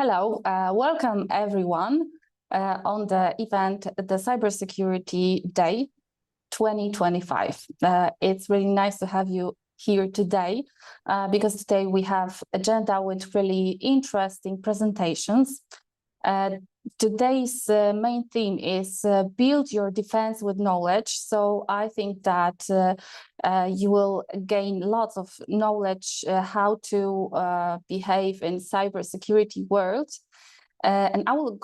Hello, welcome everyone on the event, the Cybersecurity Day 2025. It's really nice to have you here today because today we have agenda with really interesting presentations. Today's main theme is build your defense with knowledge. So I think that you will gain lots of knowledge how to behave in cybersecurity world. And our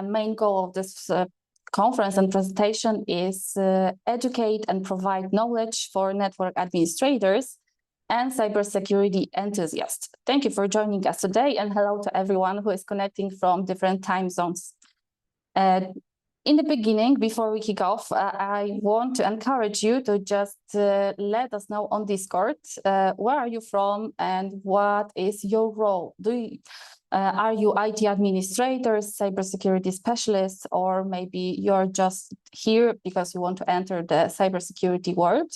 main goal of this conference and presentation is educate and provide knowledge for network administrators and cybersecurity enthusiasts. Thank you for joining us today, and hello to everyone who is connecting from different time zones. In the beginning, before we kick off, I want to encourage you to just let us know on Discord, where are you from and what is your role? Are you IT administrators, cybersecurity specialists, or maybe you're just here because you want to enter the cybersecurity world?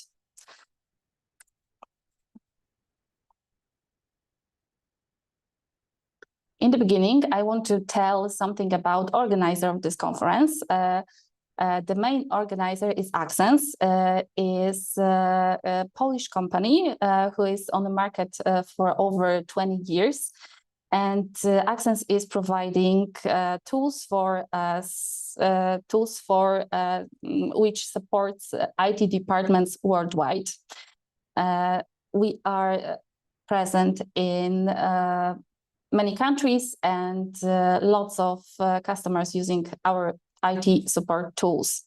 In the beginning, I want to tell something about organizer of this conference. The main organizer is Accents, is a Polish company who is on the market for over 20 years. And Accents is providing tools for which supports IT departments worldwide. We are present in many countries and lots of customers using our IT support tools.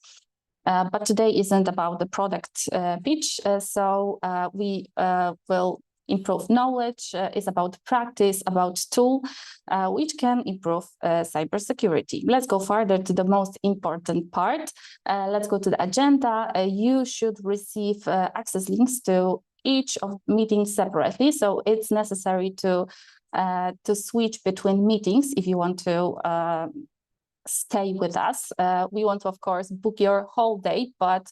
But today isn't about the product pitch, so we will improve knowledge. It's about practice, about tool, which can improve cybersecurity. Let's go further to the most important part. Let's go to the agenda. You should receive access links to each of meetings separately, so it's necessary to switch between meetings if you want to stay with us. We want to, of course, book your whole day, but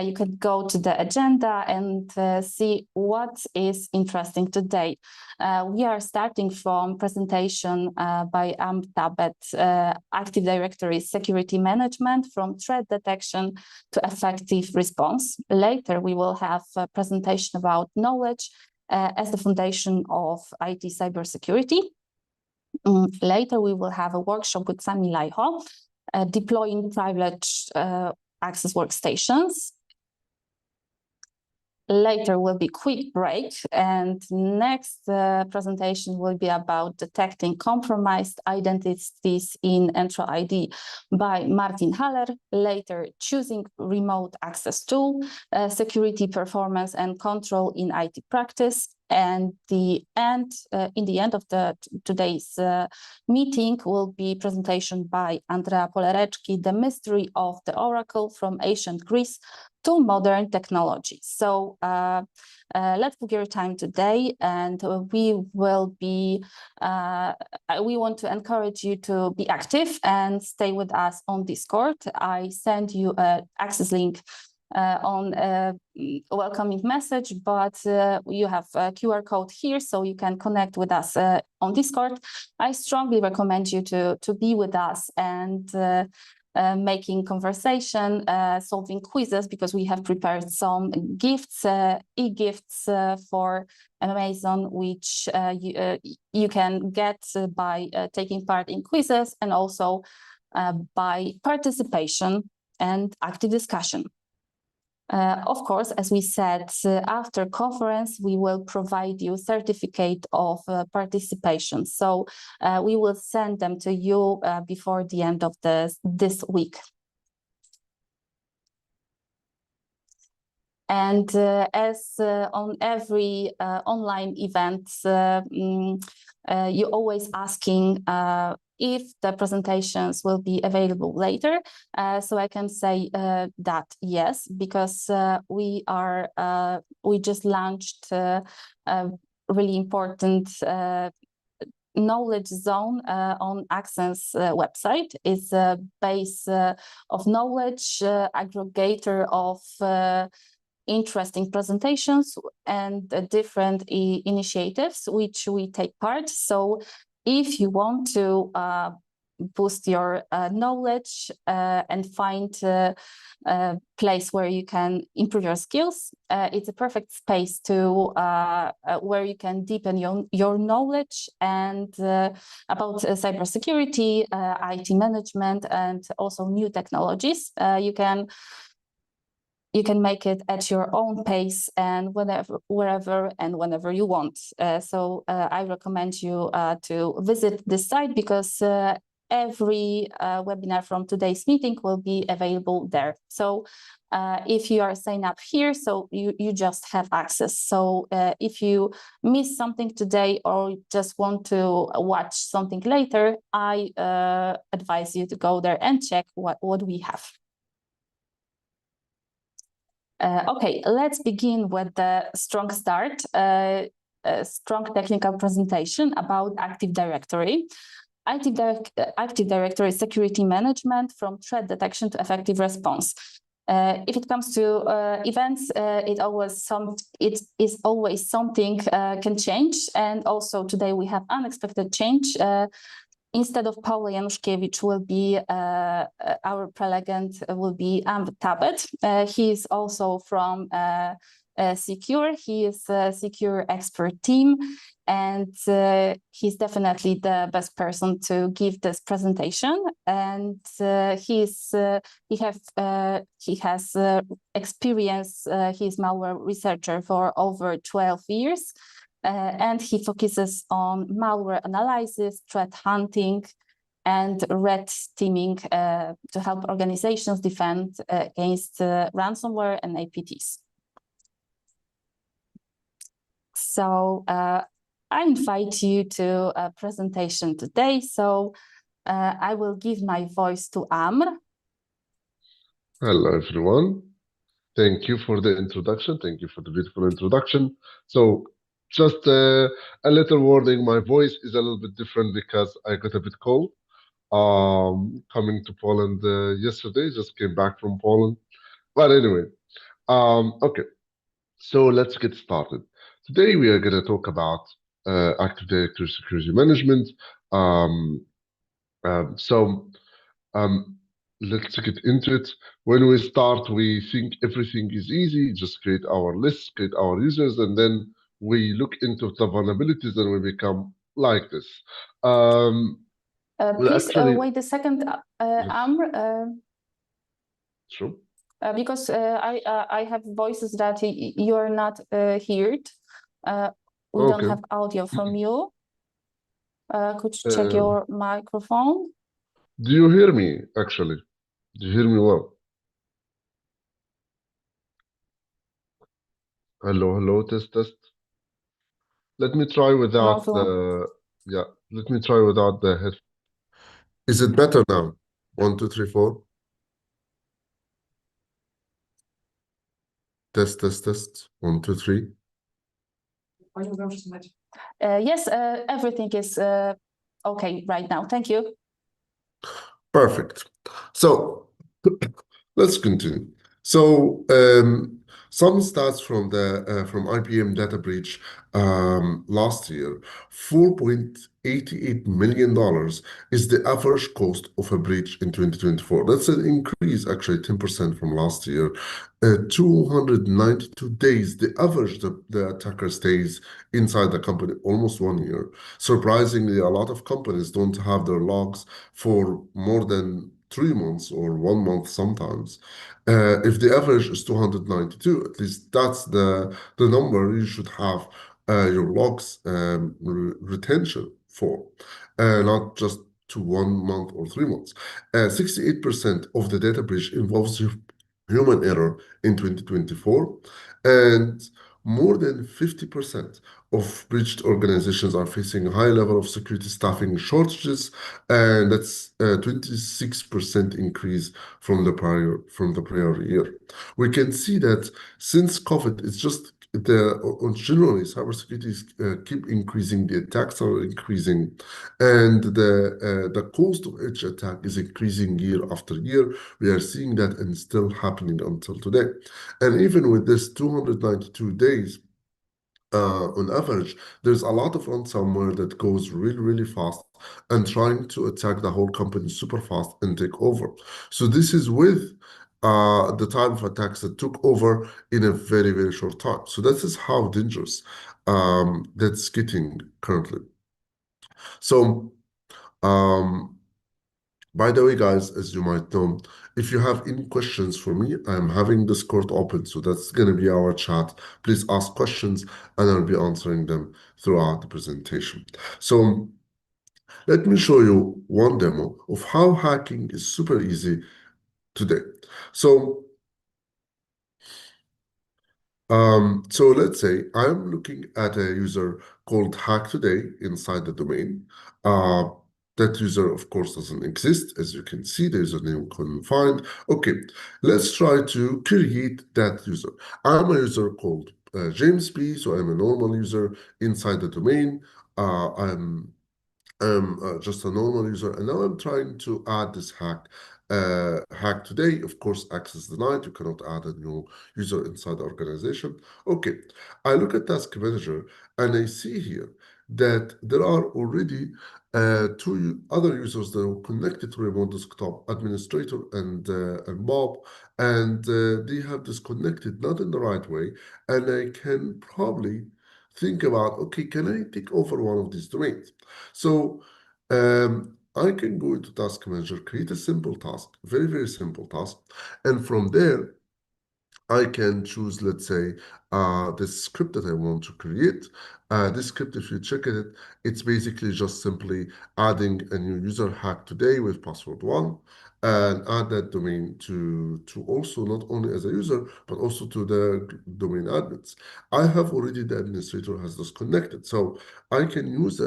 you can go to the agenda and see what is interesting today. We are starting from presentation by Thabet, Active Directory Security Management, from threat detection to effective response. Later, we will have a presentation about knowledge as the foundation of IT cybersecurity. Later, we will have a workshop with Sami Laiho, deploying privileged access workstations. Later will be quick break, and next presentation will be about detecting compromised identities in Entra ID by Martin Haller. Later, choosing remote access tool, security performance and control in IT practice. And in the end of today's meeting will be presentation by Andrea Polerecki, The Mystery of the Oracle from Ancient Greece to Modern Technology. So let's book your time today, and we want to encourage you to be active and stay with us on Discord. I send you an access link on a welcoming message, but you have a QR code here, so you can connect with us on Discord. I strongly recommend you to be with us and making conversation, solving quizzes, because we have prepared some gifts, e-gifts for Amazon, which you can get by taking part in quizzes and also by participation and active discussion. Of course, as we said, after conference, we will provide you certificate of participation. So we will send them to you before the end of this week. And as on every online event, you're always asking if the presentations will be available later. So I can say that yes, because we just launched a really important knowledge zone on Accent's website. It's a base of knowledge, aggregator of interesting presentations and different initiatives which we take part. So if you want to boost your knowledge and find a place where you can improve your skills, it's a perfect space to where you can deepen your knowledge and about cybersecurity, IT management, and also new technologies. You can make it at your own pace and wherever and whenever you want. So I recommend you to visit this site, because every webinar from today's meeting will be available there. So if you are signed up here, so you just have access. So if you miss something today or just want to watch something later, I advise you to go there and check what we have. Okay, let's begin with the strong start, a strong technical presentation about Active Directory. Active Directory security management, from threat detection to effective response. If it comes to events, it is always something can change, and also today we have unexpected change. Instead of Paul Januszkiewicz, will be our prelegent will be Thabet. He is also from Secure. He is a Secure expert team, and he's definitely the best person to give this presentation. And he has experience. He's malware researcher for over 12 years. And he focuses on malware analysis, threat hunting, and red teaming to help organizations defend against ransomware and APTs. So I invite you to a presentation today. So I will give my voice to Amr. Hello, everyone. Thank you for the introduction. Thank you for the beautiful introduction. So just a little warning, my voice is a little bit different because I got a bit cold. Coming to Poland yesterday, just came back from Poland. But anyway, okay, so let's get started. Today we are going to talk about Active Directory security management. Let's get into it. When we start, we think everything is easy. Just create our lists, create our users, and then we look into the vulnerabilities and we become like this. Please wait a second, Amr. Sure. Because I have voices that you are not heard. We don't have audio from you. Could you check your microphone? Do you hear me, actually? Do you hear me well? Hello, hello, test, test. Let me try without let me try without the head. Is it better now? 1, 2, 3, 4. Test, test, test. 1, 2, 3. Yes, everything is okay right now. Thank you. Perfect. So let's continue. So some stats from the from IBM data breach last year: $4.88 million is the average cost of a breach in 2024. That's an increase, actually 10% from last year. 292 days, the average the attacker stays inside the company, almost 1 year. Surprisingly, a lot of companies don't have their logs for more than 3 months or 1 month sometimes. If the average is 292, at least that's the number you should have your logs retention for, not just to 1 month or 3 months. 68% of the data breach involves human error in 2024, and more than 50% of breached organizations are facing a high level of security staffing shortages, and that's a 26% increase from the prior year. We can see that since COVID, it's just generally cybersecurity keep increasing, the attacks are increasing, and the cost of each attack is increasing year after year. We are seeing that and still happening until today. And even with this 292 days, on average, there's a lot of ransomware that goes really, really fast and trying to attack the whole company super fast and take over. So this is with the type of attacks that took over in a very, very short time. So this is how dangerous that's getting currently. So by the way, guys, as you might know, if you have any questions for me, I'm having Discord open, so that's going to be our chat. Please ask questions, and I'll be answering them throughout the presentation. So let me show you one demo of how hacking is super easy today. So let's say I'm looking at a user called Hack Today inside the domain. That user, of course, doesn't exist. As you can see, the username couldn't find. Okay, let's try to create that user. I'm a user called James B, so I'm a normal user inside the domain. I'm just a normal user, and now I'm trying to add this hack. Hack today, of course, access denied. You cannot add a new user inside the organization. Okay, I look at Task Manager, and I see here that there are already two other users that are connected to remote desktop, administrator and Bob, and they have disconnected not in the right way, and I can probably think about, okay, can I take over one of these domains? So I can go into Task Manager, create a simple task, very, very simple task. And from there, I can choose, let's say, the script that I want to create. This script, if you check it, it's basically just simply adding a new user Hack Today with password 1 and add that domain to also not only as a user, but also to the domain admins. I have already, the administrator has disconnected. So I can use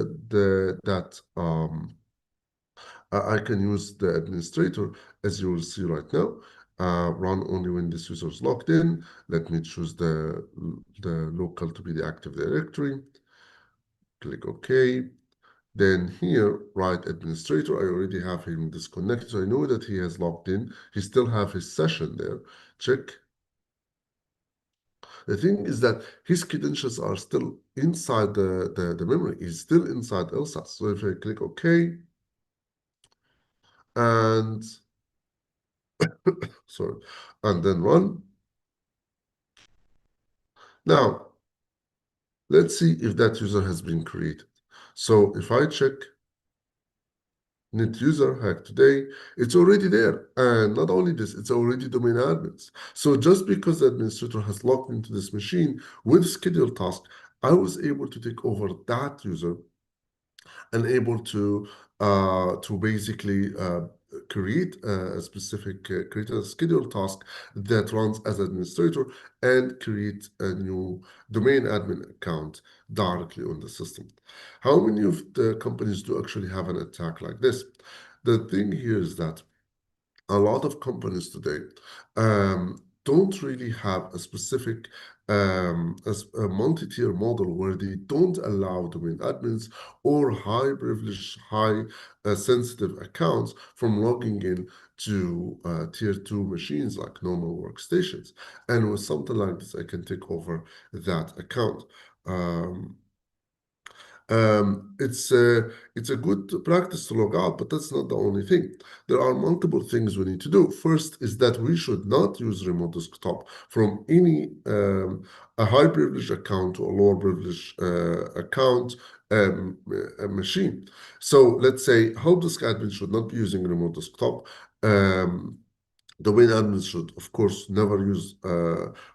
I can use the administrator, as you will see right now. Run only when this user is logged in. Let me choose the local to be the Active Directory. Click OK. Then here, write administrator. I already have him disconnected, so I know that he has logged in. He still have his session there. Check. The thing is that his credentials are still inside the memory. He's still inside LSAS. So if I click OK, and sorry, and then run. Now, let's see if that user has been created. So if I check net user hack today, it's already there. And not only this, it's already domain admins. So just because the administrator has logged into this machine with scheduled task, I was able to take over that user and able to basically create a specific create a scheduled task that runs as administrator and create a new domain admin account directly on the system. How many of the companies do actually have an attack like this? The thing here is that a lot of companies today don't really have a specific a multi-tier model where they don't allow domain admins or high privilege, high sensitive accounts from logging in to tier 2 machines like normal workstations. And with something like this, I can take over that account. It's a good practice to log out, but that's not the only thing. There are multiple things we need to do. First is that we should not use remote desktop from any a high privilege account to a lower privilege account a machine. So let's say help desk admin should not be using remote desktop. Domain admins should, of course, never use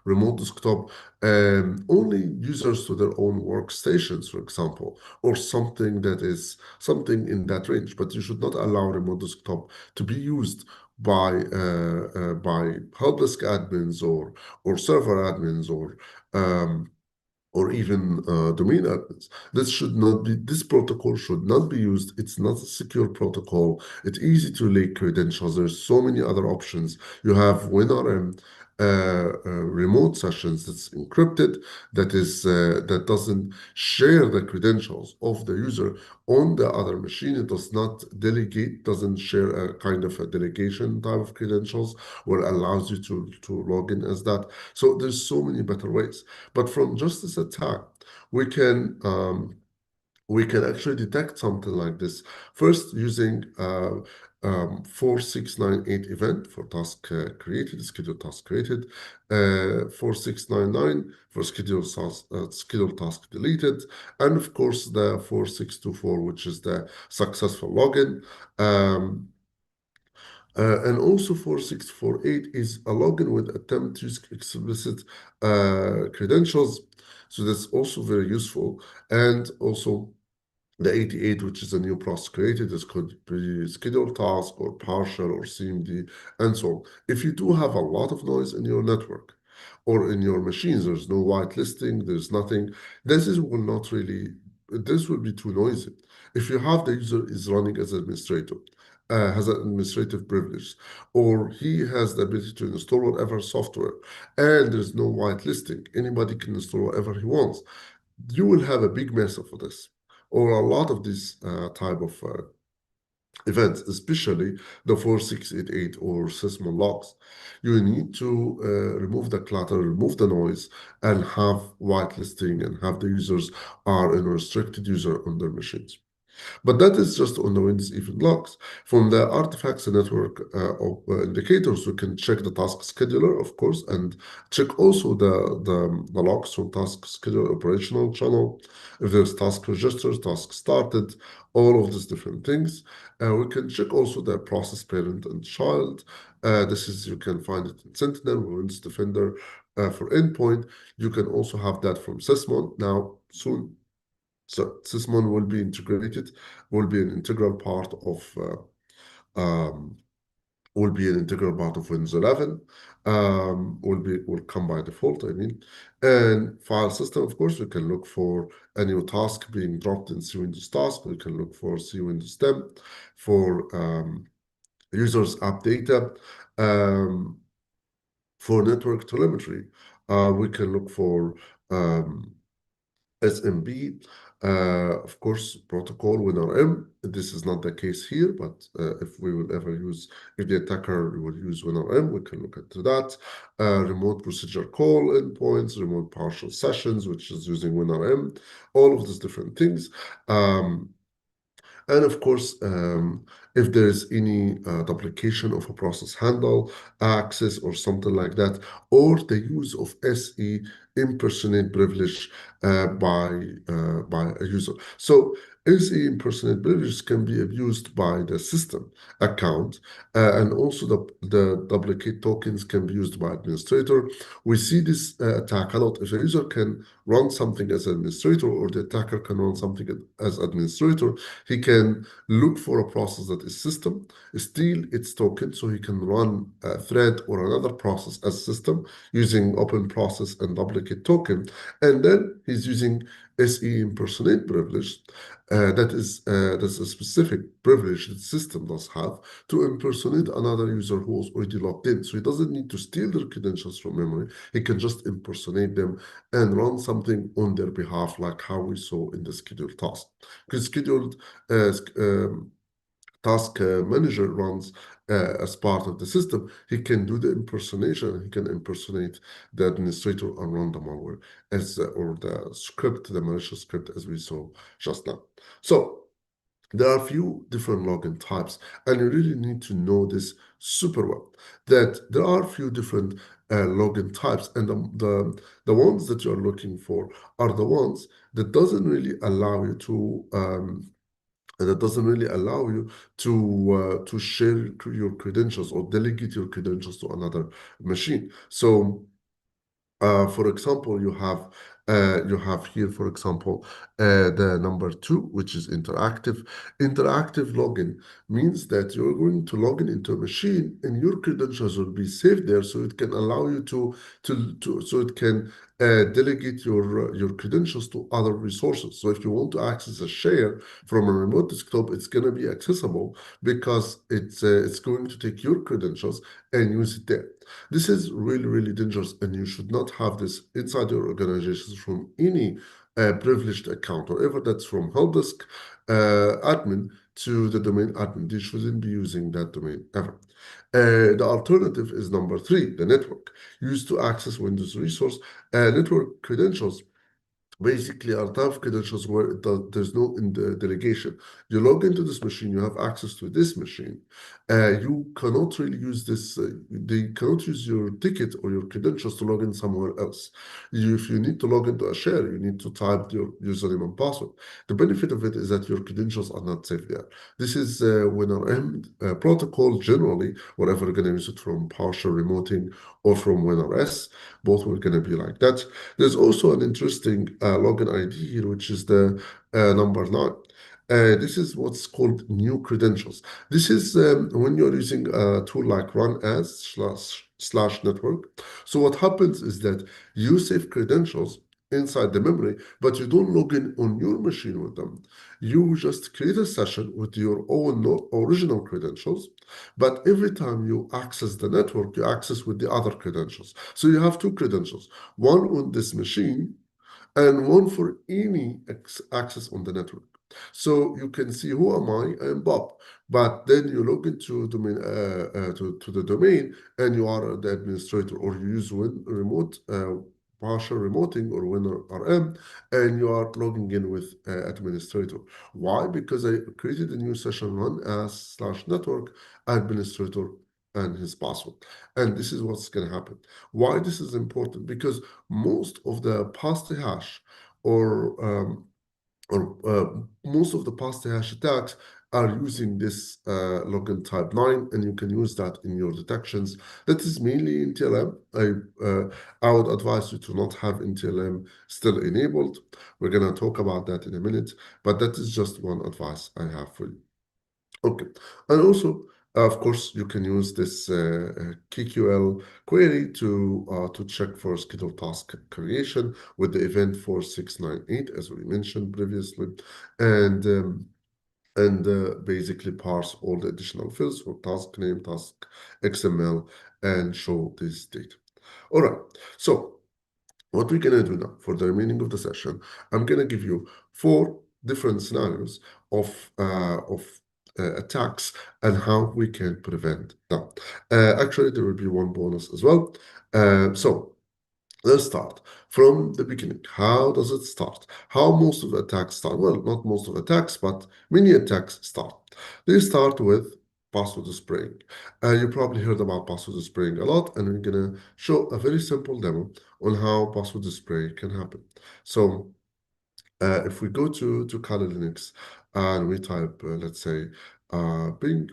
remote desktop. Only users to their own workstations, for example, or something that is something in that range. But you should not allow remote desktop to be used by help desk admins or server admins or even domain admins. This should not be, this protocol should not be used. It's not a secure protocol. It's easy to leak credentials. There's so many other options. You have WinRM remote sessions, that's encrypted, that doesn't share the credentials of the user on the other machine. It does not delegate, doesn't share a kind of a delegation type of credentials where it allows you to log in as that. So there's so many better ways. But from just this attack, we can actually detect something like this first using 4698 event for task created, scheduled task created, 4699 for scheduled task deleted, and of course the 4624, which is the successful login. And also 4648 is a login with attempt to use explicit credentials. So that's also very useful. And also the 88, which is a new process created, this could be scheduled task or partial or CMD and so on. If you do have a lot of noise in your network or in your machines, there's no whitelisting, there's nothing, this will be too noisy. If you have the user is running as administrator, has an administrative privilege, or he has the ability to install whatever software, and there's no whitelisting, anybody can install whatever he wants, you will have a big mess of this, or a lot of these type of events, especially the 4688 or Sysmon logs. You need to remove the clutter, remove the noise, and have whitelisting and have the users are a restricted user on their machines. But that is just on the Windows event logs. From the artifacts and network of indicators, we can check the task scheduler, of course, and check also the logs from task scheduler operational channel. If there's task registers, task started, all of these different things. We can check also the process parent and child. This is, you can find it in Sentinel, Windows Defender for endpoint. You can also have that from Sysmon now soon. So Sysmon will be integrated, will be an integral part of Windows 11. Will come by default, I mean. And file system, of course, we can look for a new task being dropped in C Windows task. We can look for C Windows temp for users app data. For network telemetry, we can look for SMB, of course, protocol WinRM. This is not the case here, but if the attacker will use WinRM, we can look into that. Remote procedure call endpoints, remote partial sessions, which is using WinRM, all of these different things. And of course, if there is any duplication of a process handle, access, or something like that, or the use of SE impersonate privilege by a user. So SE impersonate privilege can be abused by the system account, and also the duplicate tokens can be used by administrator. We see this attack a lot. If a user can run something as administrator, or the attacker can run something as administrator, he can look for a process that is system, steal its token, so he can run a thread or another process as system using open process and duplicate token. And then he's using SE impersonate privilege. That's a specific privilege that system does have to impersonate another user who was already logged in. So he doesn't need to steal their credentials from memory. He can just impersonate them and run something on their behalf, like how we saw in the scheduled task. Because scheduled task manager runs as part of the system, he can do the impersonation. He can impersonate the administrator and run the malware or the script, the malicious script, as we saw just now. So there are a few different login types, and you really need to know this super well, that there are a few different login types, and the ones that you're looking for are the ones that doesn't really allow you to share your credentials or delegate your credentials to another machine. So for example, you have here, for example, the number 2, which is interactive. Interactive login means that you're going to log in into a machine, and your credentials will be saved there, so it can allow you so it can delegate your credentials to other resources. So if you want to access a share from a remote desktop, it's going to be accessible because it's going to take your credentials and use it there. This is really, really dangerous, and you should not have this inside your organizations from any privileged account, or ever that's from help desk admin to the domain admin. They shouldn't be using that domain ever. The alternative is number 3, the network, used to access Windows resource. Network credentials basically are type of credentials where there's no delegation. You log into this machine, you have access to this machine. You cannot really use this, they cannot use your ticket or your credentials to log in somewhere else. If you need to log into a share, you need to type your username and password. The benefit of it is that your credentials are not safe there. This is WinRM protocol generally, whatever you're going to use it from PowerShell remoting or from WinRS, both were going to be like that. There's also an interesting login ID here, which is the number 9. This is what's called new credentials. This is when you're using a tool like run as / network. So what happens is that you save credentials inside the memory, but you don't log in on your machine with them. You just create a session with your own original credentials, but every time you access the network, you access with the other credentials. So you have 2 credentials, one on this machine and one for any access on the network. So you can see who am I am Bob, but then you log into domain to the domain and you are the administrator, or you use remote partial remoting or WinRM, and you are logging in with administrator. Why? Because I created a new session run as / network administrator and his password. And this is what's going to happen. Why this is important? Because most of the past hash or most of the past hash attacks are using this login type 9, and you can use that in your detections. That is mainly in TLM. I would advise you to not have NTLM still enabled. We're going to talk about that in a minute, but that is just one advice I have for you. Okay, and also, of course, you can use this KQL query to check for scheduled task creation with the event 4698, as we mentioned previously, and basically parse all the additional fields for task name, task XML, and show this data. All right, so what we're gonna do now for the remaining of the session, I'm gonna give you 4 different scenarios of attacks and how we can prevent them. Actually, there will be one bonus as well. So let's start from the beginning. How does it start? How most of the attacks start? Well, not most of the attacks, but many attacks start. They start with password spraying. You probably heard about password spraying a lot, and we're gonna show a very simple demo on how password spray can happen. So if we go to Kali Linux and we type, let's say, ping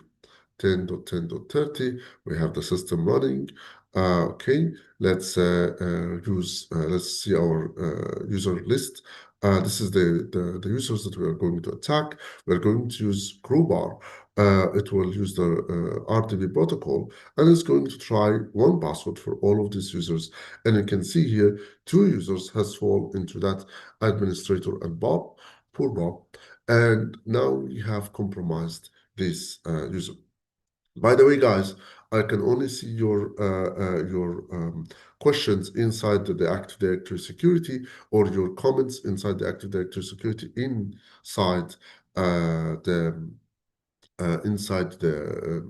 10.10.30, we have the system running. Okay, let's let's see our user list. This is the users that we are going to attack. We're going to use crowbar. It will use the RDP protocol, and it's going to try one password for all of these users. And you can see here, 2 users has fallen into that administrator and Bob, poor Bob. And now we have compromised this user. By the way, guys, I can only see your questions inside the Active Directory security, or your comments inside the Active Directory security inside the inside the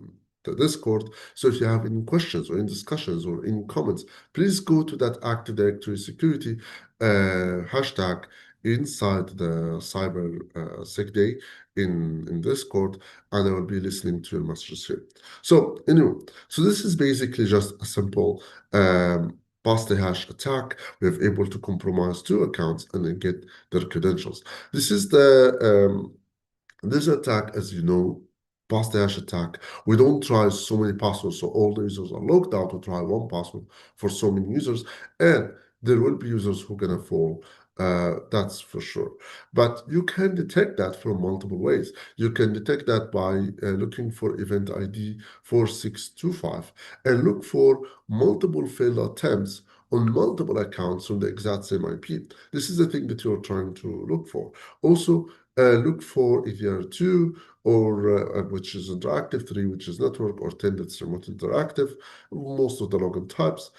Discord. So if you have any questions or any discussions or any comments, please go to that Active Directory security hashtag inside the Cyber Sec Day in Discord, and I will be listening to your messages here. So anyway, so this is basically just a simple pass the hash attack. We're able to compromise 2 accounts and then get their credentials. This is the this attack, as you know, pass the hash attack. We don't try so many passwords, so all the users are logged out to try one password for so many users, and there will be users who are gonna fall. That's for sure. But you can detect that from multiple ways. You can detect that by looking for event ID 4625 and look for multiple failed attempts on multiple accounts from the exact same IP. This is the thing that you're trying to look for. Also, look for EDR2 or which is interactive, 3 which is network, or 10 that's remote interactive, most of the login types.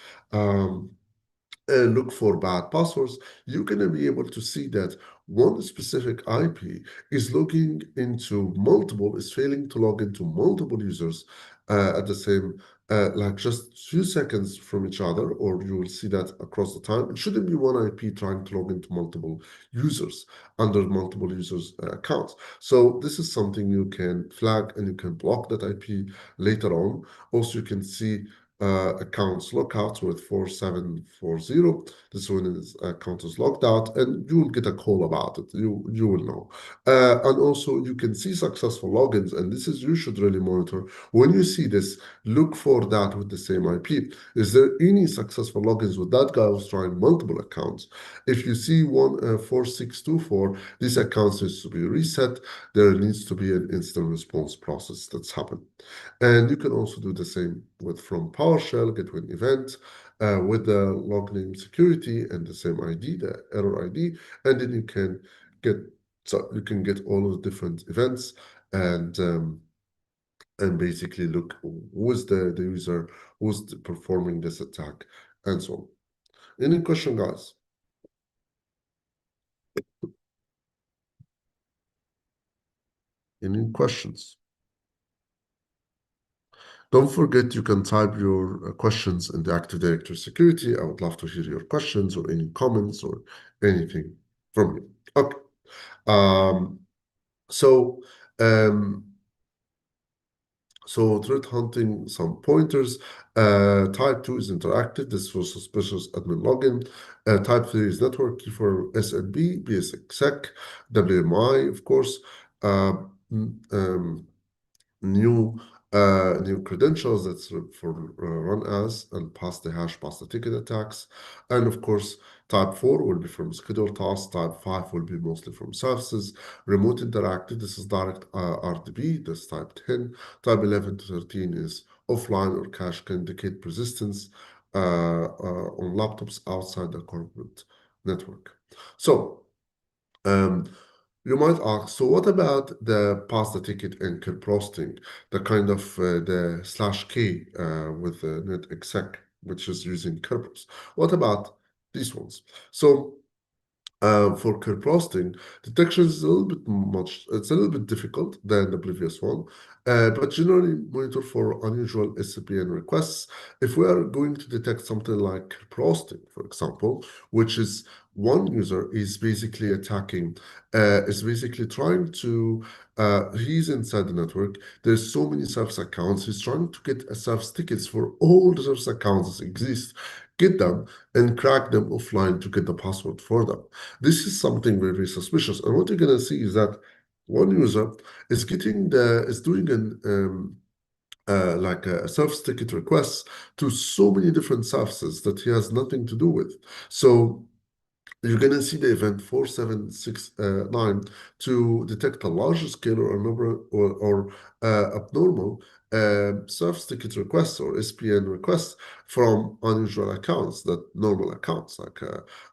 Look for bad passwords. You're going to be able to see that one specific IP is logging into multiple, is failing to log into multiple users at the same, like just few seconds from each other, or you will see that across the time. It shouldn't be one IP trying to log into multiple users under multiple users' accounts. So this is something you can flag and you can block that IP later on. Also, you can see accounts lockouts with 4740. This one is account is logged out, and you will get a call about it. You will know. And also you can see successful logins, and this is you should really monitor. When you see this, look for that with the same IP. Is there any successful logins with that guy who's trying multiple accounts? If you see 4624, this account needs to be reset. There needs to be an instant response process that's happened. And you can also do the same with from PowerShell, get an event with the log name security and the same ID, the error ID, and then you can get all of the different events and basically look who is the user who's performing this attack and so on. Any question, guys? Any questions? Don't forget you can type your questions in the Active Directory security. I would love to hear your questions or any comments or anything from you. Okay. So threat hunting, some pointers. Type 2 is interactive. This for suspicious admin login. Type 3 is network key for SNB, BSEC, WMI, of course. New credentials that's for run as and pass the hash, pass the ticket attacks. And of course, type 4 will be from scheduled tasks. Type 5 will be mostly from services. Remote interactive, this is direct RDB. That's type 10. Type 11 to 13 is offline or cache, can indicate persistence on laptops outside the corporate network. So you might ask, so what about the pass the ticket and kill posting, the kind of the /k with the net exec, which is using Kerberos? What about these ones? So for kill posting, detection is a little bit it's a little bit difficult than the previous one, but generally monitor for unusual SCPN requests. If we are going to detect something like kill posting, for example, which is one user is basically attacking, is basically trying to, he's inside the network. There's so many service accounts. He's trying to get a service tickets for all the service accounts that exist, get them and crack them offline to get the password for them. This is something very, very suspicious. And what you're gonna see is that one user is doing an like a service ticket request to so many different services that he has nothing to do with. So you're going to see the event 4769 to detect a larger scale or a number or abnormal service ticket requests or SPN requests from unusual accounts, that normal accounts like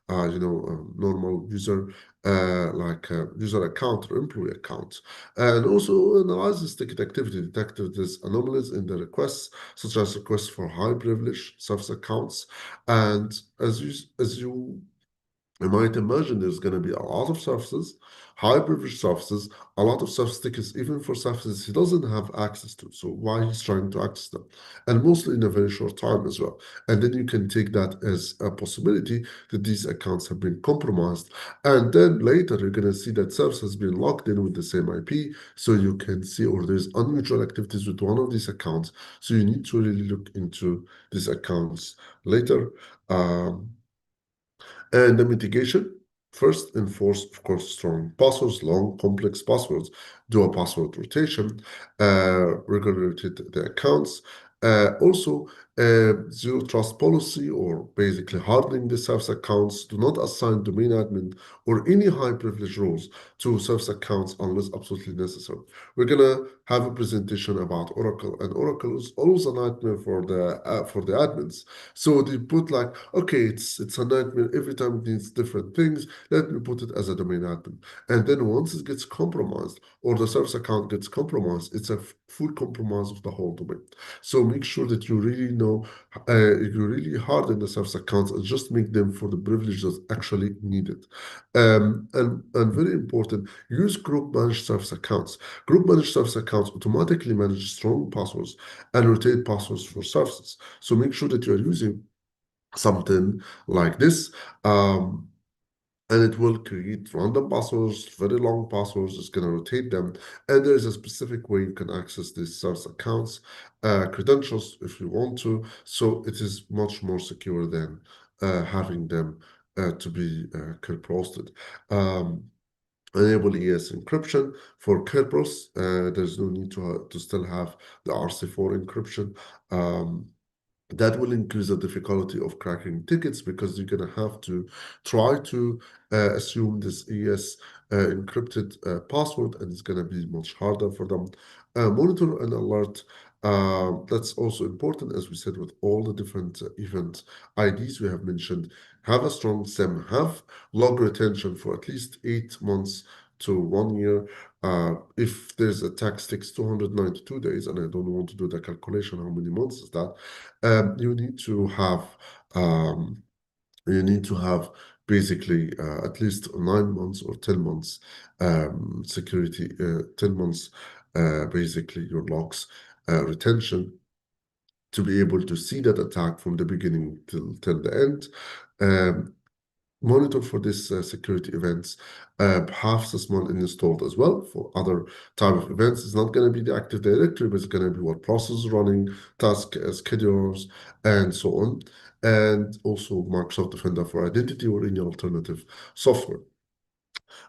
normal user user account or employee account, and also analyzes ticket activity, detected these anomalies in the requests, such as requests for high privilege service accounts, and as you might imagine there's going to be a lot of services, high privilege services, a lot of service tickets, even for services he doesn't have access to. So why he's trying to access them, and mostly in a very short time as well. And then you can take that as a possibility that these accounts have been compromised. And then later you're going to see that service has been logged in with the same IP. So you can see, or there's unusual activities with one of these accounts. So you need to really look into these accounts later. And the mitigation, first enforce, of course, strong passwords, long, complex passwords, do a password rotation, regulate the accounts. Also, zero trust policy, or basically hardening the service accounts. Do not assign domain admin or any high privilege roles to service accounts unless absolutely necessary. We're gonna have a presentation about Oracle, and Oracle is always a nightmare for the admins. So they put like, okay, it's a nightmare every time, it needs different things. Let me put it as a domain admin. And then once it gets compromised or the service account gets compromised, it's a full compromise of the whole domain. So make sure that you really know, you really harden the service accounts and just make them for the privileges actually needed. And very important, use group managed service accounts. Group managed service accounts automatically manage strong passwords and rotate passwords for services. So make sure that you're using something like this. And it will create random passwords, very long passwords. It's going to rotate them. And there is a specific way you can access these service accounts, credentials if you want to. So it is much more secure than having them to be Kerberos. Enable ES encryption for Kerberos. There's no need to still have the RC4 encryption. That will increase the difficulty of cracking tickets because you're going to have to try to assume this ES encrypted password, and it's going to be much harder for them. Monitor and alert. That's also important, as we said, with all the different event IDs we have mentioned. Have a strong SIM, have log retention for at least 8 months to 1 year. If there's a tax takes 292 days, and I don't want to do the calculation, how many months is that? You need to have um, basically at least 9 months or 10 months security, 10 months basically your logs retention to be able to see that attack from the beginning till the end. Monitor for this security events. Have Sysmon installed as well for other type of events. It's not going to be the Active Directory, but it's going to be what process running, task schedulers, and so on. And also Microsoft Defender for Identity or any alternative software.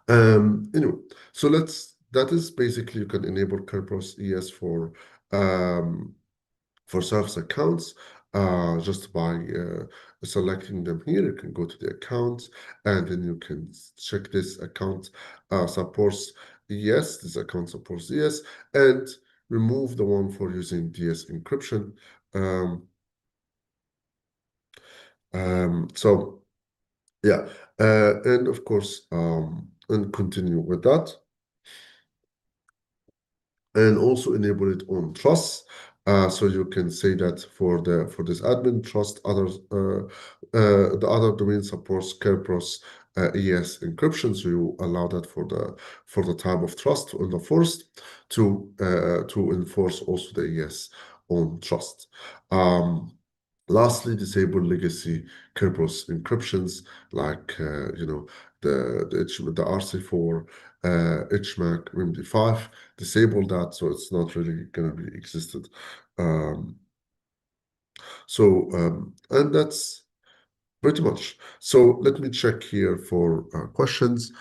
Anyway, so that is basically, you can enable Kerberos ES for service accounts just by selecting them here. You can go to the accounts and then you can check this account supports yes, this account supports yes, and remove the one for using DS encryption. So yeah, and of course, and continue with that. And also enable it on trust. So you can say that for this admin trust, others the other domain supports Kerberos ES encryption. So you allow that for the type of trust on the first to enforce also the ES on trust. Lastly, disable legacy Kerberos encryptions like the RC4, HMAC, MD5. Disable that, so it's not really going to be existed. And that's pretty much. So let me check here for questions.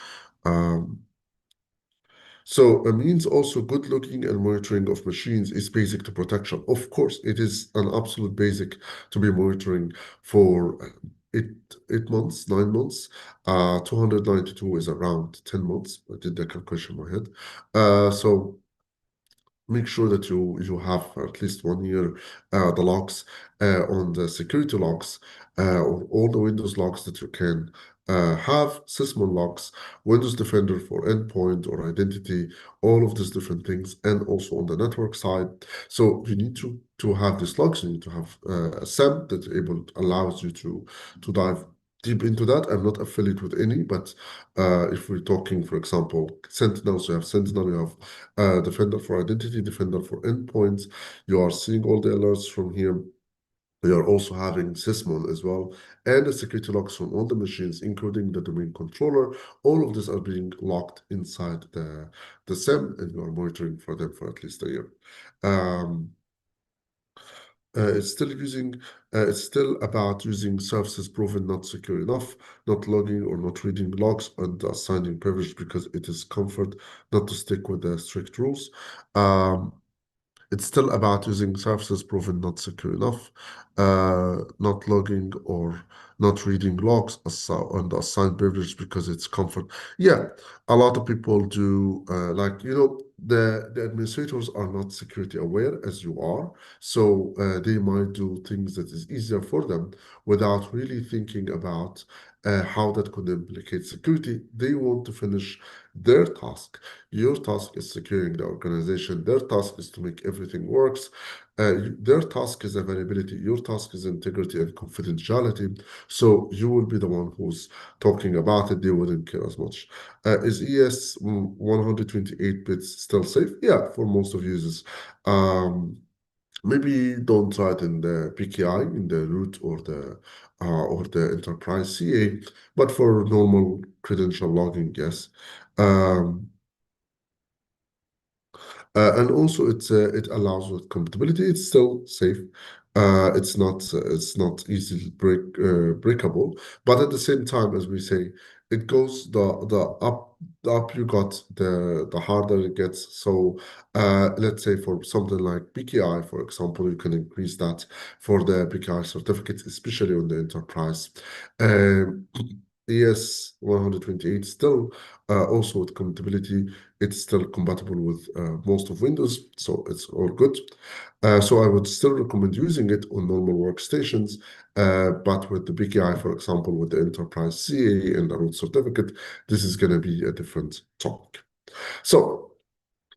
So it means also good looking and monitoring of machines is basic to protection. Of course, it is an absolute basic to be monitoring for 8 months, 9 months. 292 is around 10 months. I did the calculation in my head. So make sure that you have at least 1 year the logs on the security logs or all the Windows logs that you can have, Sysmon logs, Windows Defender for endpoint or identity, all of these different things, and also on the network side. So you need to have these logs. You need to have a SAM that allows you to dive deep into that. I'm not affiliated with any, but if we're talking, for example, Sentinel, so you have Sentinel, you have Defender for Identity, Defender for Endpoints. You are seeing all the alerts from here. We are also having Sysmon as well, and the security logs from all the machines, including the domain controller. All of these are being locked inside the SIM, and you are monitoring for them for at least a year. It's still about using services proven not secure enough, not logging or not reading logs and assigning privilege because it is comfort not to stick with the strict rules. It's still about using services proven not secure enough, not logging or not reading logs on the assigned privilege because it's comfort. Yeah, a lot of people do, the administrators are not security aware as you are, so they might do things that is easier for them without really thinking about how that could implicate security. They want to finish their task. Your task is securing the organization. Their task is to make everything works. Their task is availability. Your task is integrity and confidentiality. So you will be the one who's talking about it. They wouldn't care as much. Is ES 128 bits still safe? Yeah, for most of users. Maybe don't try it in the PKI, in the root or the enterprise CA, but for normal credential logging, yes. Um, and also it allows with compatibility. It's still safe. It's not easily breakable. But at the same time, as we say, it goes the up you got, the harder it gets. So let's say for something like PKI, for example, you can increase that for the PKI certificates, especially on the enterprise. Um, ES 128 still also with compatibility. It's still compatible with most of Windows, so it's all good. So I would still recommend using it on normal workstations, but with the PKI, for example, with the Enterprise CA and the root certificate, this is going to be a different topic. So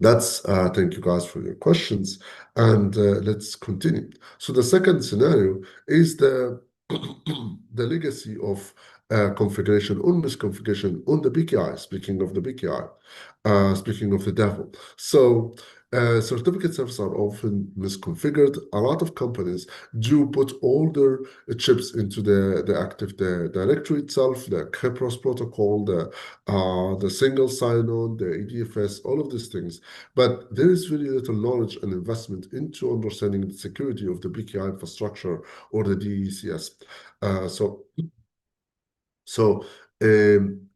that's thank you guys for your questions, and let's continue. So the second scenario is the the legacy of configuration or misconfiguration on the PKI. Speaking of the PKI, speaking of the devil. So certificate servers are often misconfigured. A lot of companies do put all their chips into the Active Directory itself, the Kerberos protocol, the single sign-on, the EDFS, all of these things. But there is very little knowledge and investment into understanding the security of the PKI infrastructure or the DECS. So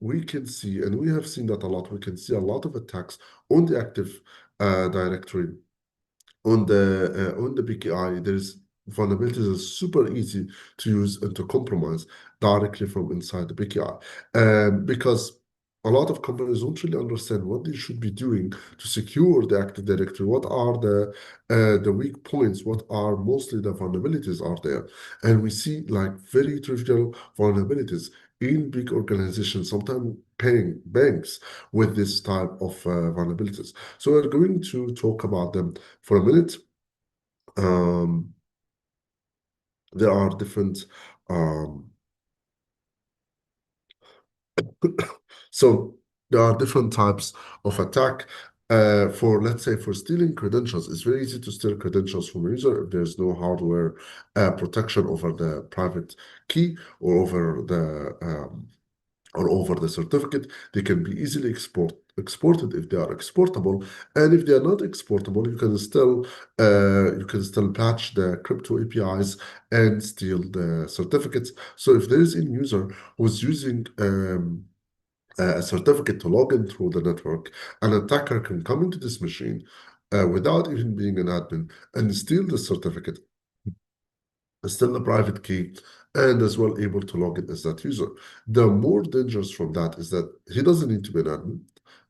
we can see, and we have seen that a lot, we can see a lot of attacks on the Active Directory, on the PKI. There's vulnerabilities that are super easy to use and to compromise directly from inside the PKI. Because a lot of companies don't really understand what they should be doing to secure the Active Directory. What are the weak points? What are mostly the vulnerabilities are there? And we see like very trivial vulnerabilities in big organizations, sometimes paying banks with this type of vulnerabilities. So we're going to talk about them for a minute. Um, there are different um, so there are different types of attack. For let's say for stealing credentials, it's very easy to steal credentials from a user if there's no hardware protection over the private key or over the certificate. They can be easily exported if they are exportable, and if they are not exportable, you can still patch the crypto APIs and steal the certificates. So if there is a user who's using a certificate to log in through the network, an attacker can come into this machine without even being an admin and steal the certificate, still the private key, and as well able to log in as that user. The more dangerous from that is that he doesn't need to be an admin.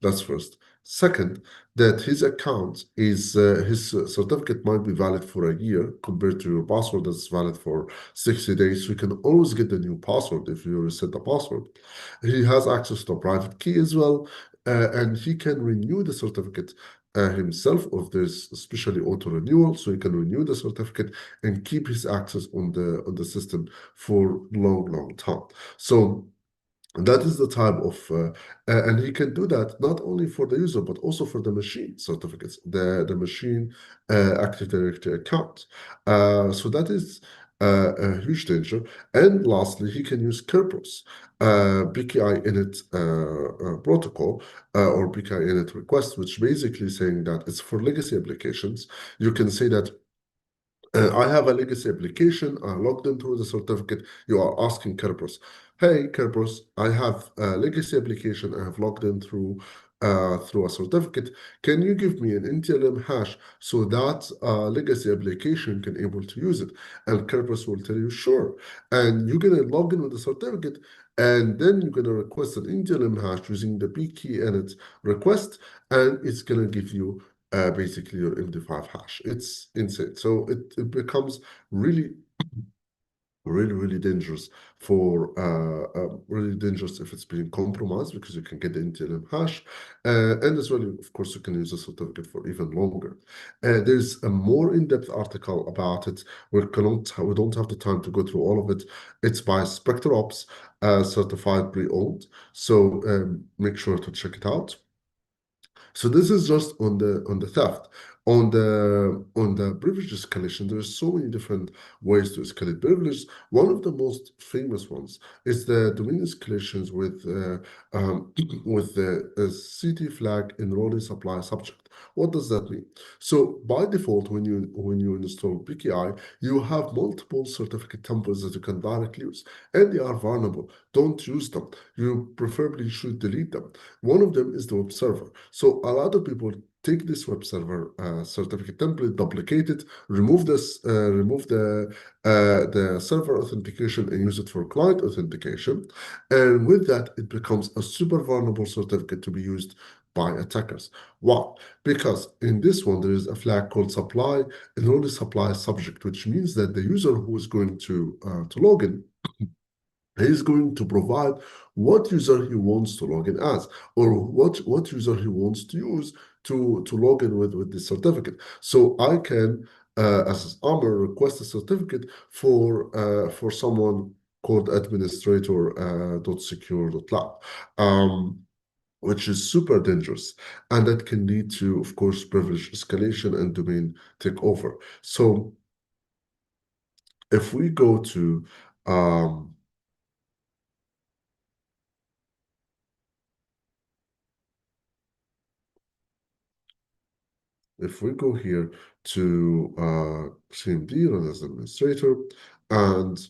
That's first. Second, that his account is his certificate might be valid for a year compared to your password that's valid for 60 days. So you can always get the new password if you reset the password. He has access to a private key as well, and he can renew the certificate himself if there's especially auto renewal, so he can renew the certificate and keep his access on the system for long time. So that is the type of, and he can do that not only for the user, but also for the machine certificates, the machine Active Directory account. So that is a huge danger. And lastly, he can use Kerberos, PKI init protocol, or PKI init request, which basically saying that it's for legacy applications. You can say that I have a legacy application. I logged into the certificate. You are asking Kerberos, hey, Kerberos, I have a legacy application. I have logged in through through a certificate, can you give me an NTLM hash so that legacy application can able to use it? And Kerberos will tell you, sure. And you're gonna log in with the certificate, and then you're gonna request an NTLM hash using the key init request, and it's gonna give you basically your MD5 hash. It's insane. So it becomes really really dangerous for really dangerous if it's being compromised, because you can get the NTLM hash, and as well, of course, you can use a certificate for even longer. There's a more in-depth article about it. We don't have the time to go through all of it. It's by SpectreOps, certified pre-owned, so make sure to check it out. So this is just on the theft. On the privilege escalation, there's so many different ways to escalate privilege. One of the most famous ones is the domain escalations with with the CT flag enrolling supply subject. What does that mean? So by default, when you install PKI, you have multiple certificate templates that you can directly use, and they are vulnerable. Don't use them. You preferably should delete them. One of them is the web server. So a lot of people take this web server certificate template, duplicate it, remove the server authentication and use it for client authentication. And with that, it becomes a super vulnerable certificate to be used by attackers. Why? Because in this one, there is a flag called supply and only supply subject, which means that the user who is going to log in, he's going to provide what user he wants to log in as, or what user he wants to use to log in with the certificate. So I can, as Amr, request a certificate for someone called administrator .secure.lab, which is super dangerous, and that can lead to, of course, privilege escalation and domain takeover. So if we go to if we go here to CMD, run as administrator, and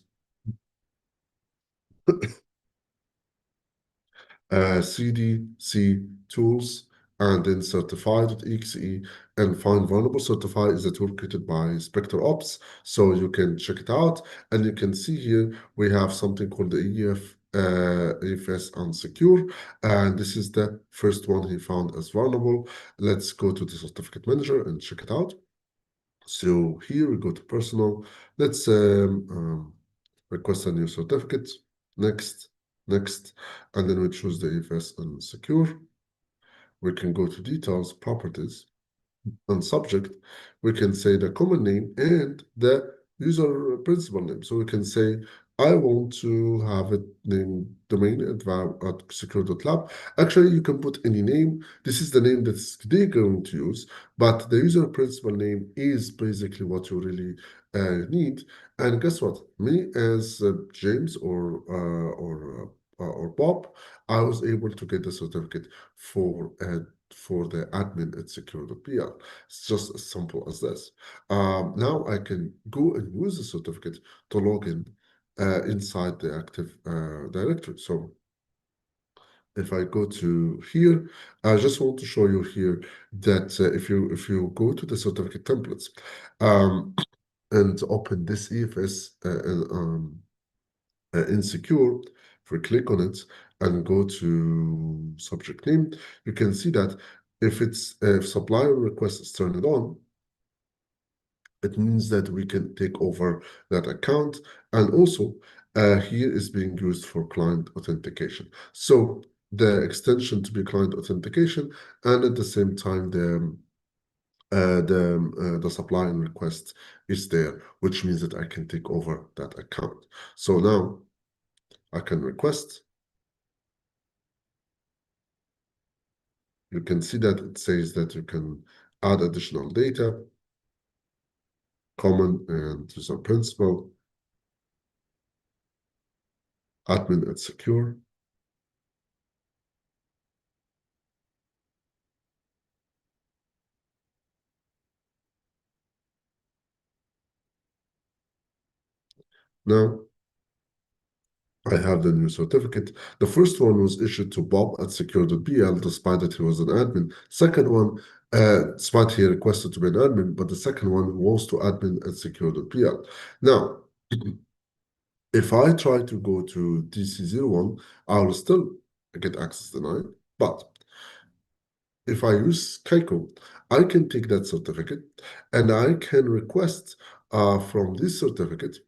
CDC tools, and then certify.exe, and find vulnerable certify is a tool created by SpectreOps. So you can check it out, and you can see here we have something called the EFS unsecure, and this is the first one he found as vulnerable. Let's go to the certificate manager and check it out. So here we go to personal. Let's request a new certificate. Next, next, and then we choose the EFS and secure. We can go to details, properties, and subject. We can say the common name and the user principal name. So we can say, I want to have it named domain at secure.lab. Actually, you can put any name. This is the name that they're going to use, but the user principal name is basically what you really need. And guess what? Me as James or Bob, I was able to get the certificate for the admin at secure.pl. It's just as simple as this. Now I can go and use the certificate to log in inside the Active Directory. So if I go to here, I just want to show you here that if you go to the certificate templates and open this EFS insecure, if we click on it and go to subject name, you can see that if supplier request is turned on, it means that we can take over that account, and also here is being used for client authentication. So the extension to be client authentication, and at the same time the supply and request is there, which means that I can take over that account. So now I can request. You can see that it says that you can add additional data, common and user principal, admin and secure. Now I have the new certificate. The first one was issued to Bob at secure.pl, despite that he was an admin. Second one, despite he requested to be an admin, but the second one was to admin at secure.pl. Now, if I try to go to DC01, I will still get access denied. But if I use Kaiko, I can take that certificate and I can request from this certificate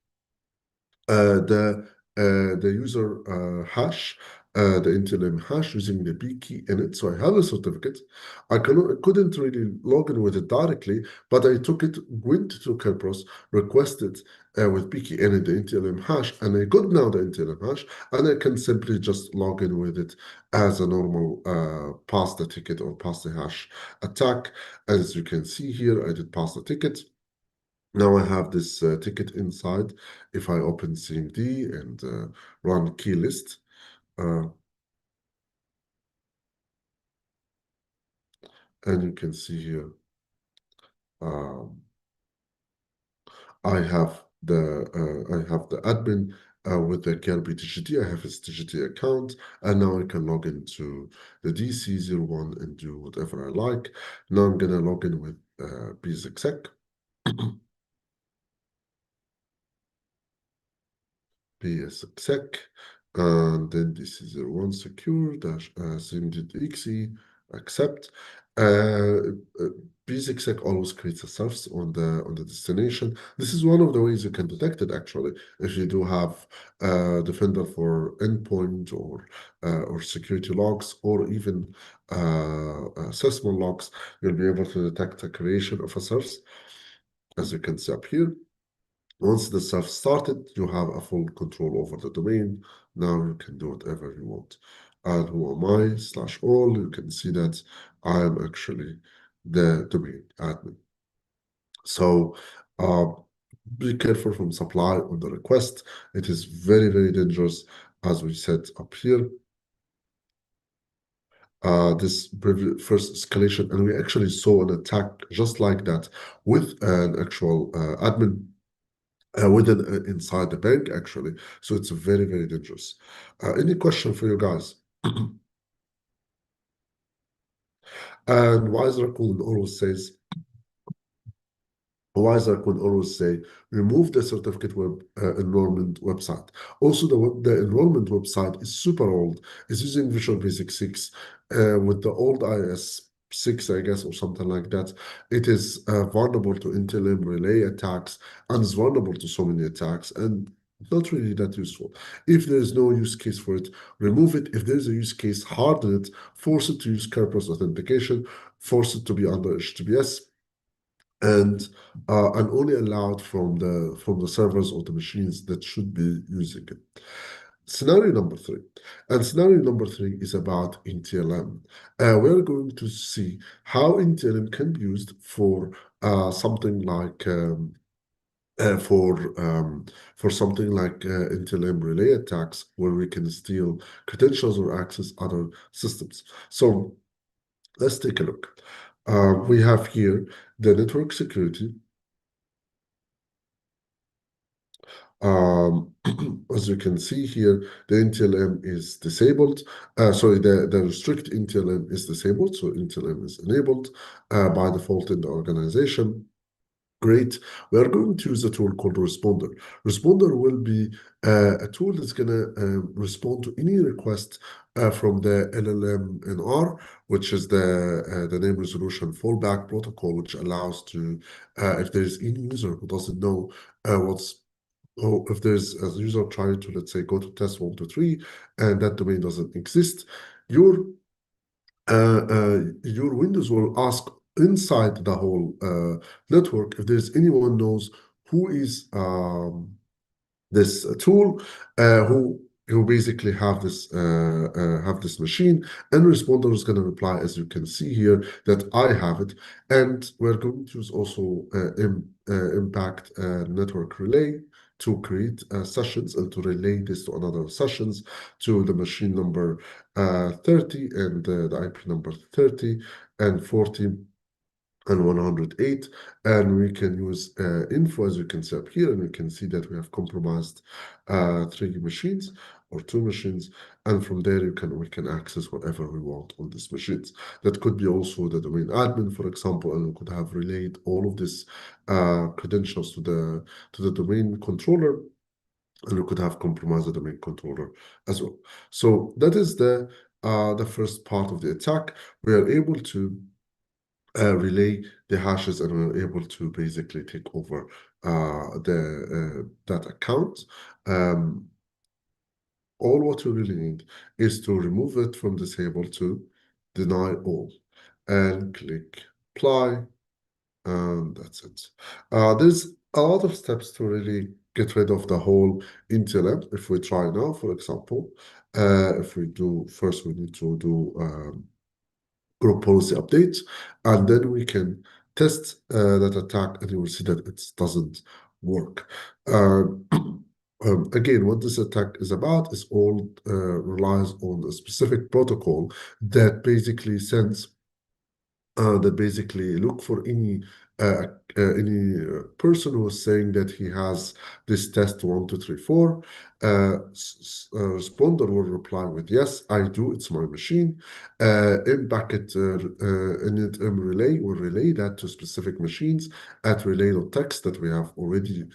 the user hash, the NTLM hash using the B key in it. So I have a certificate. I couldn't really log in with it directly, but I took it, went to Kerberos, requested with B key in it the NTLM hash, and I got now the NTLM hash, and I can simply just log in with it as a normal pass the ticket or pass the hash attack. As you can see here, I did pass the ticket. Now I have this ticket inside. If I open CMD and run key list, and you can see here, um, I have the admin with the Kelby TGT. I have his TGT account, and now I can log into the DC01 and do whatever I like. Now I'm gonna log in with bsexec. bsexec, and then this is a one secure dash sim.exe accept. bsexec always creates a service on the destination. This is one of the ways you can detect it actually. If you do have Defender for endpoint or security logs or even assessment logs, you'll be able to detect the creation of a service, as you can see up here. Once the stuff started, you have a full control over the domain. Now you can do whatever you want. And who am I / all, you can see that I am actually the domain admin. So be careful from supply on the request. It is very, very dangerous, as we said up here. This first escalation, and we actually saw an attack just like that with an actual admin within inside the bank actually. So it's very, very dangerous. Any question for you guys? And Wiser Cool always says, Wiser could always say, remove the certificate web enrollment website. Also, the enrollment website is super old. It's using Visual Basic 6 with the old IS 6, I guess, or something like that. It is vulnerable to NTLM relay attacks and is vulnerable to so many attacks and not really that useful. If there is no use case for it, remove it. If there's a use case, harden it, force it to use Kerberos authentication, force it to be under HTTPS, and only allowed from the servers or the machines that should be using it. Scenario number 3. And scenario number 3 is about NTLM. We're going to see how NTLM can be used for something like for something like NTLM relay attacks, where we can steal credentials or access other systems. So let's take a look. We have here the network security. As you can see here, the NTLM is disabled. Sorry, the restrict NTLM is disabled, so NTLM is enabled by default in the organization. Great. We are going to use a tool called Responder. Responder will be a tool that's going to respond to any request from the LLMNR, which is the name resolution fallback protocol, which allows to, if there's any user who doesn't know if there's a user trying to, let's say, go to test 1, 2, 3, and that domain doesn't exist, your Windows will ask inside the whole network if there's anyone knows who is this tool who basically have this machine, and responder is going to reply, as you can see here, that I have it. And we're going to use also impact network relay to create sessions and to relay this to another sessions to the machine number 30 and the IP number 30 and 40 and 108, and we can use info, as you can see up here, and we can see that we have compromised 3 machines. or two machines, and from there we can access whatever we want on these machines. That could be also the domain admin, for example, and we could have relayed all of this credentials to the domain controller, and we could have compromised the domain controller as well. So that is the first part of the attack. We are able to relay the hashes, and we're able to basically take over that account. All what we really need is to remove it from disable to deny all, and click apply, and that's it. There's a lot of steps to really get rid of the whole NTLM. If we try now, for example, if we do first, we need to do group policy updates, and then we can test that attack, and you will see that it doesn't work. Again, what this attack is about is all relies on a specific protocol that basically sends that basically look for any person who is saying that he has this test 1, 2, 3, 4. Responder will reply with yes, I do. It's my machine. In bucket init relay will relay that to specific machines at relay.txt that we have already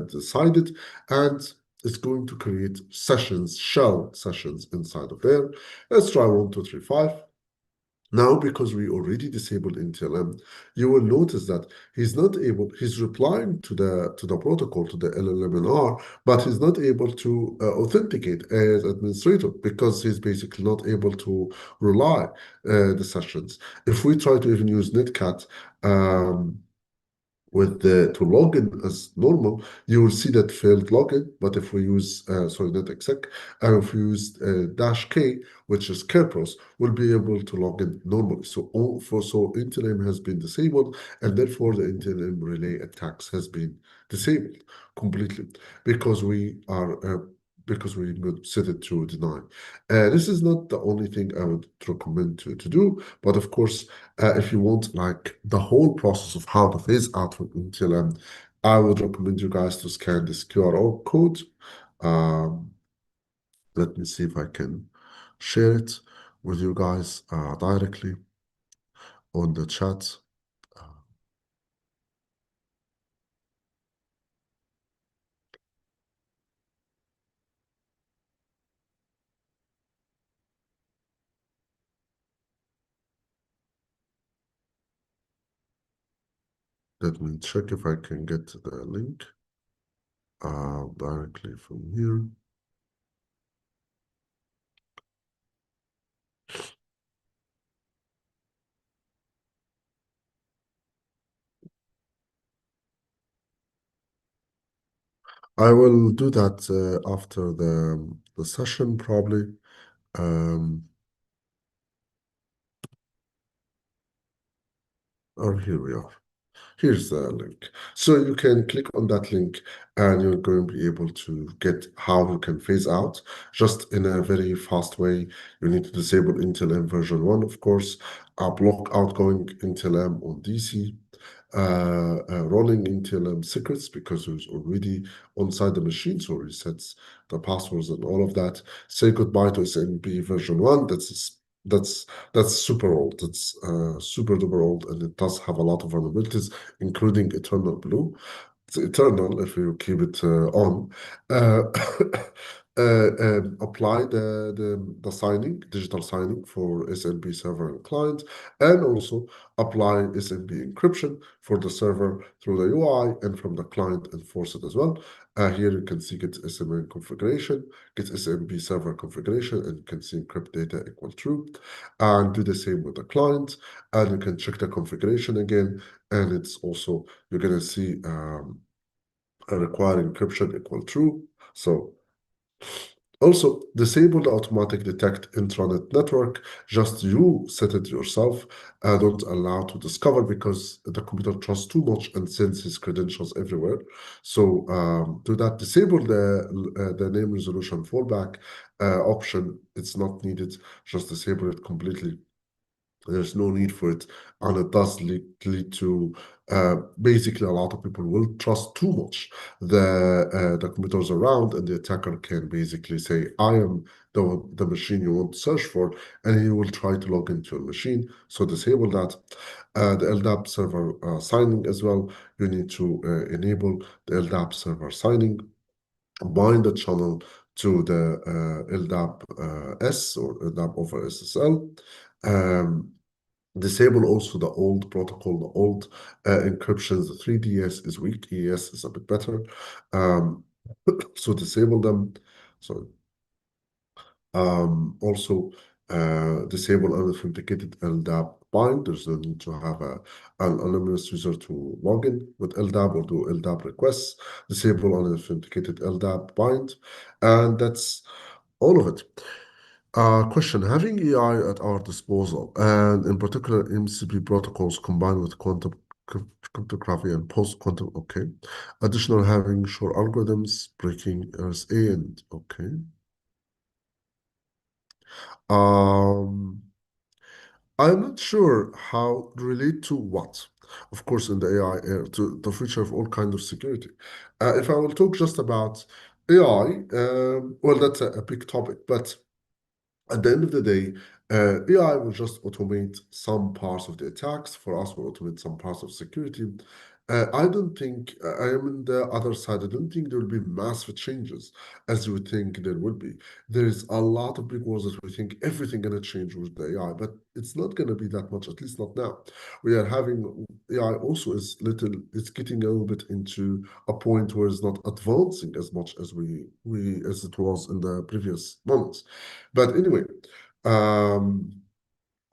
decided, and it's going to create sessions, shell sessions inside of there. Let's try 1, 2, 3, 5. Now, because we already disabled NTLM, you will notice that he's replying to the protocol, to the LLMNR, but he's not able to authenticate as administrator because he's basically not able to rely the sessions. If we try to even use Netcat, to log in as normal, you will see that failed login. But if we use netexec, and if we use -k, which is Kerberos, we'll be able to log in normally. So NTLM has been disabled, and therefore the NTLM relay attacks has been disabled completely because we set it to deny. This is not the only thing I would recommend to do, but of course, if you want like the whole process of how to phase out from NTLM, I would recommend you guys to scan this QR code. Um, Let me see if I can share it with you guys directly on the chat. Let me check if I can get the link directly from here. I will do that after the session probably. Or here we are. Here's the link. So you can click on that link and you're going to be able to get how you can phase out just in a very fast way. You need to disable Intel M version 1, of course, block outgoing Intel M on DC, running Intel M secrets because it's already inside the machine, so it resets the passwords and all of that. Say goodbye to SNP version 1. That's super old. It's super duper old, and it does have a lot of vulnerabilities, including Eternal Blue. It's eternal if you keep it on. Uh, Apply the signing, digital signing for SMB server and client, and also apply SMB encryption for the server through the UI and from the client, enforce it as well. Here you can see get SMB configuration, get SMB server configuration, and you can see encrypt data equal true. And do the same with the client, and you can check the configuration again, and it's also you're gonna see require encryption equal true. So also disable the automatic detect intranet network. Just you set it yourself. Don't allow to discover because the computer trusts too much and sends his credentials everywhere. So do that. Disable the name resolution fallback option. It's not needed. Just disable it completely. There's no need for it, and it does lead to basically a lot of people will trust too much the computers around, and the attacker can basically say, "I am the machine you want to search for," and he will try to log into your machine. So disable that. The LDAP server signing as well. You need to enable the LDAP server signing, bind the channel to the LDAP S or LDAP over SSL. Disable also the old protocol, the old encryptions. The 3DS is weak, ES is a bit better. So disable them. So also disable unauthenticated LDAP bind. There's no need to have an anonymous user to log in with LDAP or do LDAP requests. Disable unauthenticated LDAP bind. And that's all of it. Question, having AI at our disposal, and in particular MCP protocols combined with quantum cryptography and post-quantum, okay. Additional having sure algorithms, breaking RSA, and okay. Um, I'm not sure how relate to what. Of course, in the AI, to the future of all kinds of security. If I will talk just about AI, well, that's a big topic, but at the end of the day, AI will just automate some parts of the attacks. For us, will automate some parts of security. I don't think, I am in the other side. I don't think there will be massive changes as you would think there would be. There's a lot of big wars that we think everything going to change with the AI, but it's not going to be that much, at least not now. We are having AI also it's getting a little bit into a point where it's not advancing as much as as it was in the previous months. But anyway, um,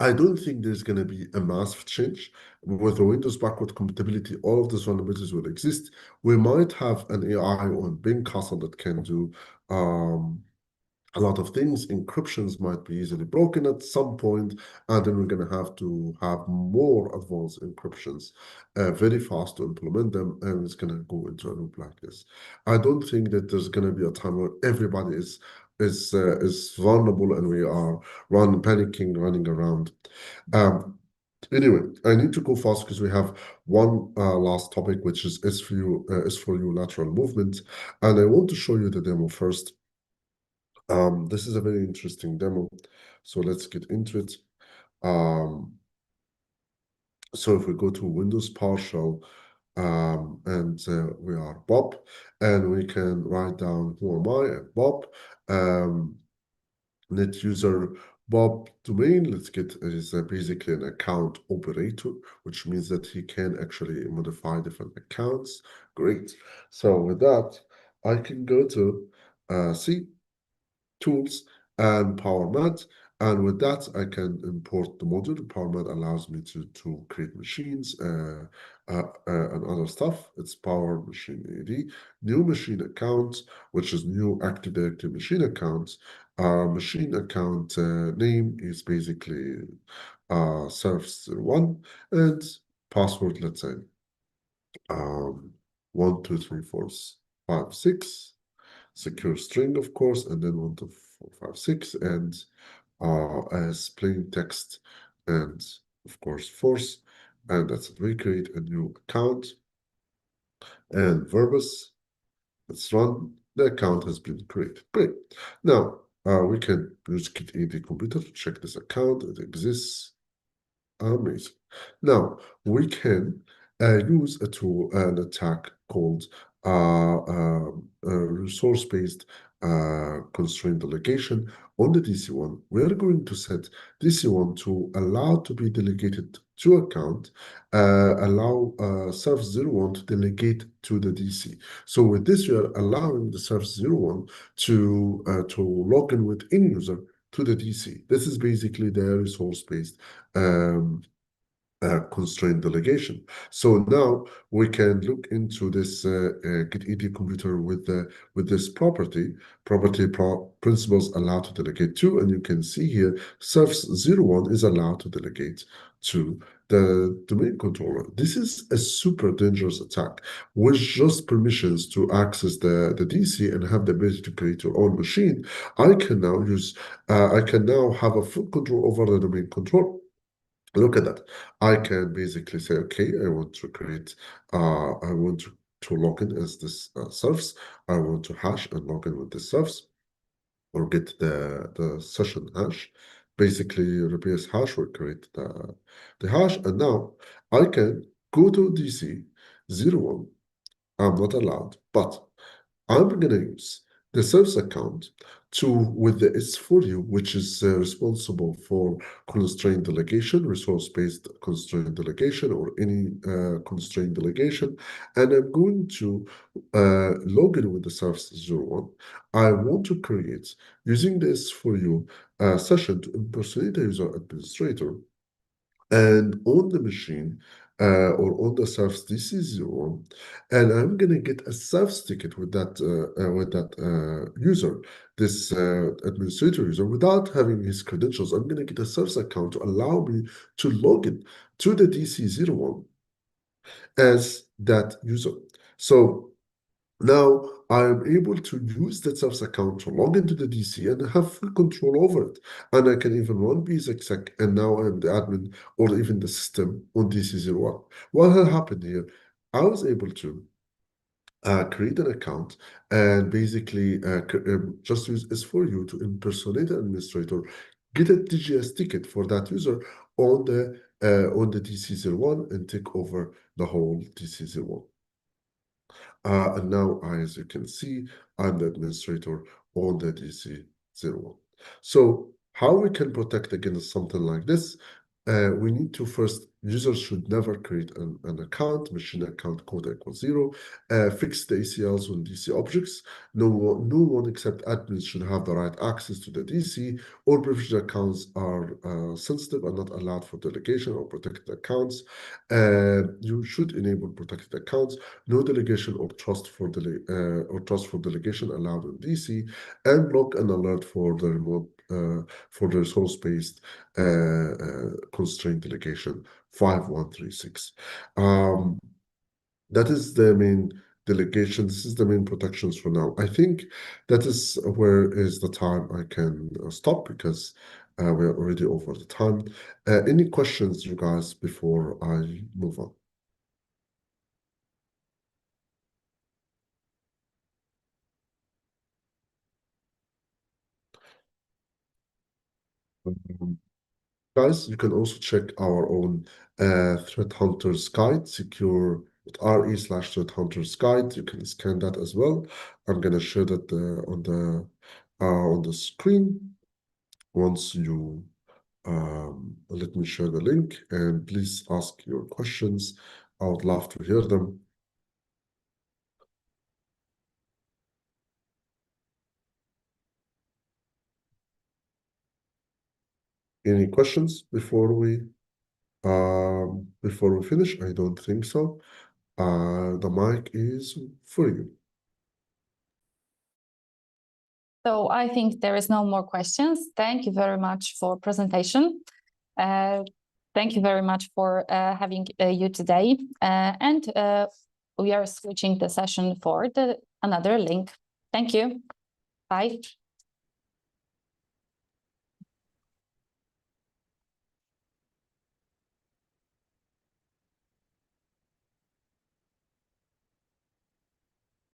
I don't think there's going to be a massive change. With the Windows backward compatibility, all of these vulnerabilities will exist. We might have an AI on Bing Castle that can do um, a lot of things. Encryptions might be easily broken at some point, and then we're going to have to have more advanced encryptions very fast to implement them, and it's going to go into a loop like this. I don't think that there's going to be a time where everybody is vulnerable and we are panicking, running around. Um, Anyway, I need to go fast because we have one last topic, which is for you lateral movement, and I want to show you the demo first. This is a very interesting demo, so let's get into it. So if we go to Windows PowerShell, and we are Bob, and we can write down who am I and Bob, net user Bob domain. Let's get is basically an account operator, which means that he can actually modify different accounts. Great. So with that, I can go to C tools and PowerMat. And with that, I can import the module. PowerMat allows me to create machines and other stuff. It's Power Machine AD. New machine account, which is new Active Directory machine account. Machine account name is basically Surf01, and password, let's say 1, 2, 3, 4, 5, 6. Secure string, of course, and then 1, 2, 4, 5, 6, and as plain text, and of course force, and that's it. We create a new account and verbose. Let's run. The account has been created. Great. Now we can use Git AD computer to check this account. It exists. Amazing. Now we can use a tool, an attack called resource-based constraint delegation on the DC1. We are going to set DC1 to allow to be delegated to account, allow Surf01 to delegate to the DC. So with this, you are allowing the Surf01 to log in with any user to the DC. This is basically the resource-based constraint delegation. So now we can look into this Git AD computer with this property principals allowed to delegate to, and you can see here Surf01 is allowed to delegate to the domain controller. This is a super dangerous attack with just permissions to access the DC and have the ability to create your own machine. I can now have a full control over the domain controller. Look at that. I can basically say, okay, I want to create, I want to log in as this service. I want to hash and log in with this service, or get the session hash. Basically, replace hash will create the hash, and now I can go to DC01. I'm not allowed, but I'm gonna use the service account to with the S4U, which is responsible for constraint delegation, resource-based constraint delegation, or any constraint delegation, and I'm going to log in with the service 01. I want to create using the S4U session to impersonate a user administrator, and on the machine or on the service DC01, and I'm gonna get a service ticket with that user, this administrator user, without having his credentials. I'm gonna get a service account to allow me to log in to the DC01 as that user. So now I'm able to use that service account to log into the DC and have full control over it. And I can even run bsexec, and now I'm the admin or even the system on DC01. What had happened here? I was able to create an account and basically just use S4U to impersonate an administrator, get a DGS ticket for that user on the DC01, and take over the whole DC01. And now, as you can see, I'm the administrator on the DC01. So how we can protect against something like this? We need to first, users should never create an account, machine account code equals 0, fix the ACLs on DC objects. No one except admins should have the right access to the DC. All privileged accounts are sensitive and not allowed for delegation or protected accounts. You should enable protected accounts. No delegation or trust for delegation allowed in DC, and block an alert for the remote for the resource-based constraint delegation 5136. That is the main delegation. This is the main protections for now. I think that is where is the time I can stop, because we're already over the time. Any questions, you guys, before I move on? Guys, you can also check our own Threat Hunters Guide, secure.re/Threat Hunters Guide. You can scan that as well. I'm gonna share that on the screen. Once you let me share the link, and please ask your questions. I would love to hear them. Any questions before we finish? I don't think so. The mic is for you. So I think there is no more questions. Thank you very much for presentation. Thank you very much for having you today. And we are switching the session for another link. Thank you. Bye.